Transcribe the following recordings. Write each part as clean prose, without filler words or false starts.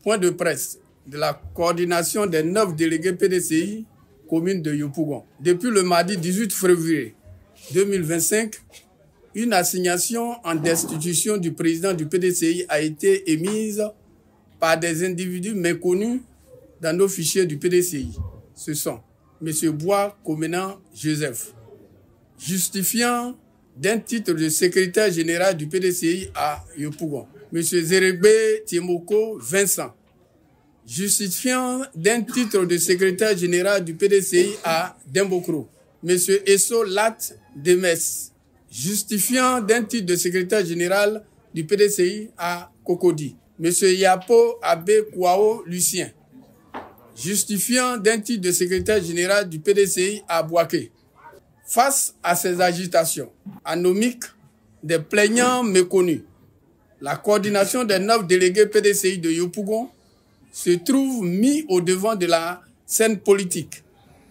point de presse de la coordination des 9 délégués PDCI commune de Yopougon. Depuis le mardi 18 février 2025, une assignation en destitution du président du PDCI a été émise par des individus méconnus dans nos fichiers du PDCI. Ce sont M. Bois Comenan Joseph, justifiant d'un titre de secrétaire général du PDCI à Yopougon. M. Zérégbé Tiemoko Vincent, justifiant d'un titre de secrétaire général du PDCI à Dembokro. M. Esso Lat Demes, justifiant d'un titre de secrétaire général du PDCI à Cocody. M. Yapo Abe Kouao Lucien, justifiant d'un titre de secrétaire général du PDCI à Boaké. Face à ces agitations anomiques des plaignants méconnus, la coordination des 9 délégués PDCI de Yopougon se trouve mis au devant de la scène politique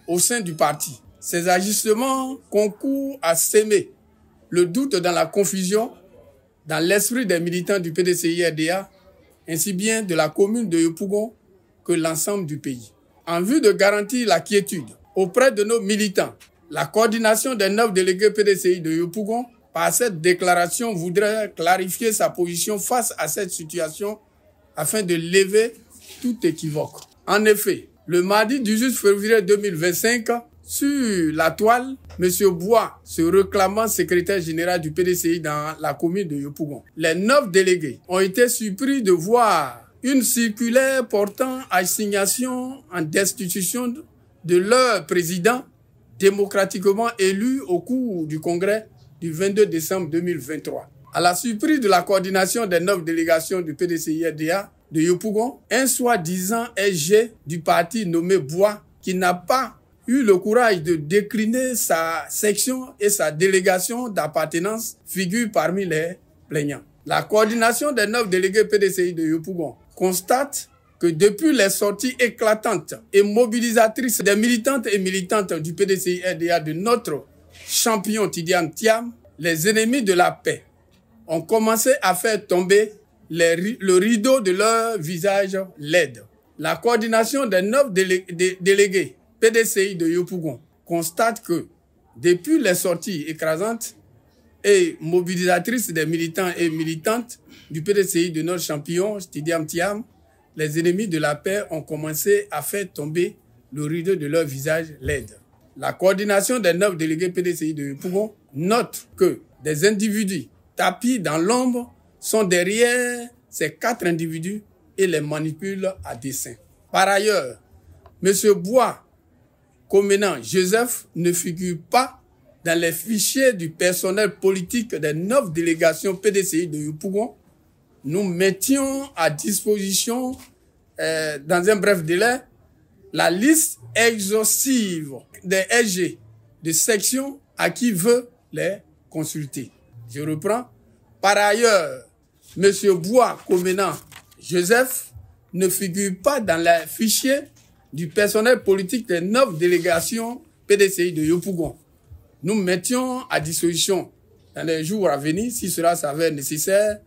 au sein du parti. Ces ajustements concourent à s'aimer le doute dans la confusion dans l'esprit des militants du PDCI-RDA, ainsi bien de la commune de Yopougon que l'ensemble du pays. En vue de garantir la quiétude auprès de nos militants, la coordination des 9 délégués PDCI de Yopougon, par cette déclaration, voudrait clarifier sa position face à cette situation afin de lever tout équivoque. En effet, le mardi 18 février 2025, sur la toile, M. Bois se réclamant secrétaire général du PDCI dans la commune de Yopougon. Les 9 délégués ont été surpris de voir une circulaire portant assignation en destitution de leur président démocratiquement élu au cours du congrès du 22 décembre 2023. À la surprise de la coordination des 9 délégations du PDCI-RDA de Yopougon, un soi-disant SG du parti nommé Bois, qui n'a pas eu le courage de décliner sa section et sa délégation d'appartenance, figure parmi les plaignants. La coordination des 9 délégués PDCI de Yopougon constate que depuis les sorties éclatantes et mobilisatrices des militantes et militantes du PDCI-RDA de notre champion Tidiane Thiam, les ennemis de la paix ont commencé à faire tomber le rideau de leur visage laide. La coordination des 9 délégués PDCI de Yopougon constate que depuis les sorties écrasantes et mobilisatrices des militants et militantes du PDCI de notre champion Tidiane Thiam, les ennemis de la paix ont commencé à faire tomber le rideau de leur visage laide. La coordination des 9 délégués PDCI de Yopougon note que des individus tapis dans l'ombre sont derrière ces 4 individus et les manipulent à dessein. Par ailleurs, M. Bois Comenan Joseph ne figure pas dans les fichiers du personnel politique des 9 délégations PDCI de Yopougon. Nous mettions à disposition, dans un bref délai, la liste exhaustive des SG de section à qui veut les consulter. Je reprends. Par ailleurs, M. Bois Comenan Joseph ne figure pas dans les fichiers du personnel politique des 9 délégations PDCI de Yopougon. Nous mettions à disposition dans les jours à venir, si cela s'avère nécessaire,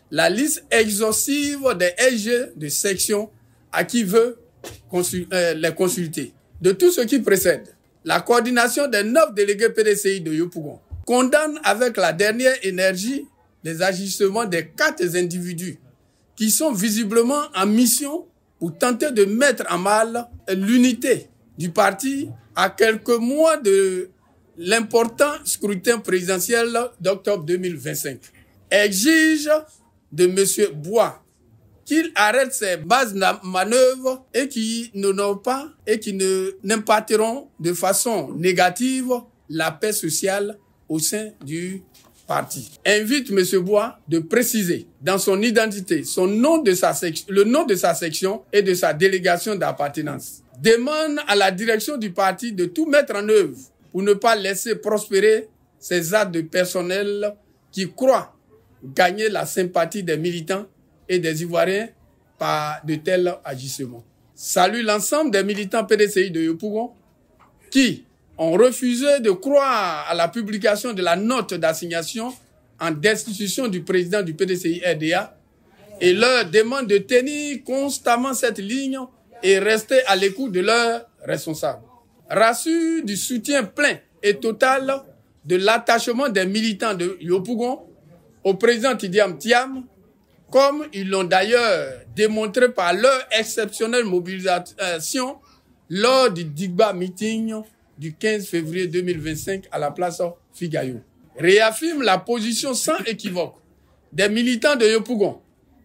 la liste exhaustive des SG de section à qui veut les consulter. De tout ce qui précède, la coordination des 9 délégués PDCI de Yopougon condamne avec la dernière énergie les agissements des 4 individus qui sont visiblement en mission pour tenter de mettre en mal l'unité du parti à quelques mois de l'important scrutin présidentiel d'octobre 2025. Exige de M. Bois qu'il arrête ses bases manœuvres et qui n'impacteront de façon négative la paix sociale au sein du parti. Invite M. Bois de préciser dans son identité le nom de sa section et de sa délégation d'appartenance. Demande à la direction du parti de tout mettre en œuvre pour ne pas laisser prospérer ces actes de personnel qui croient gagner la sympathie des militants et des Ivoiriens par de tels agissements. Salue l'ensemble des militants PDCI de Yopougon qui ont refusé de croire à la publication de la note d'assignation en destitution du président du PDCI-RDA et leur demande de tenir constamment cette ligne et rester à l'écoute de leurs responsables. Rassure du soutien plein et total de l'attachement des militants de Yopougon au président Tidiane Thiam, comme ils l'ont d'ailleurs démontré par leur exceptionnelle mobilisation lors du Digba Meeting du 15 février 2025 à la place Figayou. Réaffirme la position sans équivoque des militants de Yopougon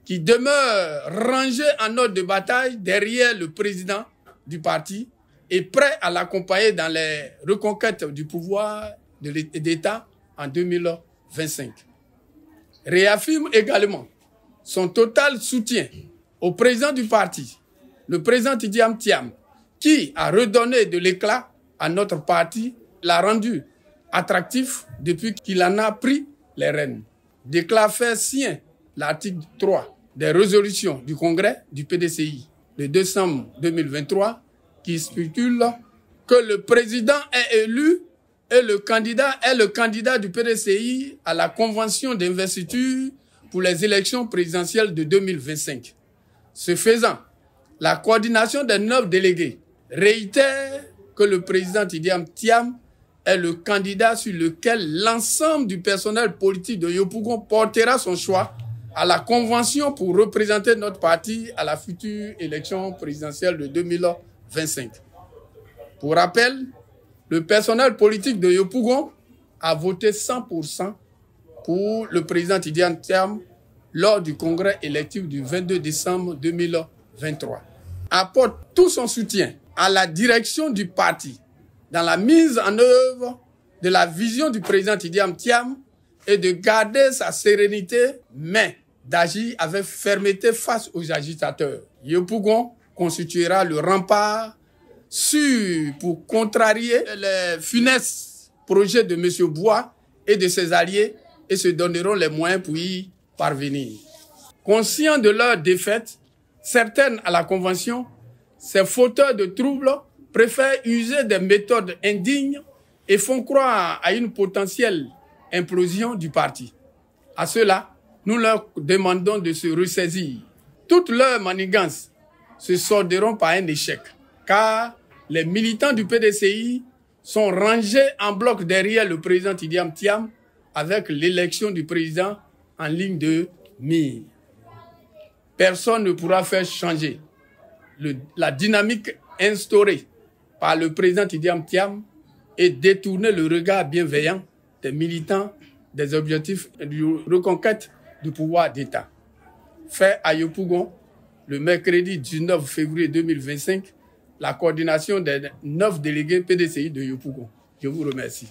qui demeurent rangés en ordre de bataille derrière le président du parti et prêts à l'accompagner dans les reconquêtes du pouvoir d'État en 2025. Réaffirme également son total soutien au président du parti, le président Tidiane Thiam, qui a redonné de l'éclat à notre parti, l'a rendu attractif depuis qu'il en a pris les rênes. Déclare faire sien l'article 3 des résolutions du Congrès du PDCI de décembre 2023 qui stipule que le président est élu et le candidat est le candidat du PDCI à la convention d'investiture pour les élections présidentielles de 2025. Ce faisant, la coordination des 9 délégués réitère que le président Tidiane Thiam est le candidat sur lequel l'ensemble du personnel politique de Yopougon portera son choix à la convention pour représenter notre parti à la future élection présidentielle de 2025. Pour rappel, le personnel politique de Yopougon a voté 100% pour le président Tidiane Thiam lors du congrès électif du 22 décembre 2023. Apporte tout son soutien à la direction du parti dans la mise en œuvre de la vision du président Tidiane Thiam et de garder sa sérénité, mais d'agir avec fermeté face aux agitateurs. Yopougon constituera le rempart sûr pour contrarier les funestes projets de M. Bois et de ses alliés et se donneront les moyens pour y parvenir. Conscients de leur défaite, certaines à la Convention, ces fauteurs de troubles préfèrent user des méthodes indignes et font croire à une potentielle implosion du parti. À cela, nous leur demandons de se ressaisir. Toutes leurs manigances se solderont par un échec, car les militants du PDCI sont rangés en bloc derrière le président Tidiane Thiam avec l'élection du président en ligne de mire. Personne ne pourra faire changer la dynamique instaurée par le président Tidiane Thiam et détourner le regard bienveillant des militants des objectifs de reconquête du pouvoir d'État. Fait à Yopougon, le mercredi 19 février 2025, la coordination des 9 délégués PDCI de Yopougon. Je vous remercie.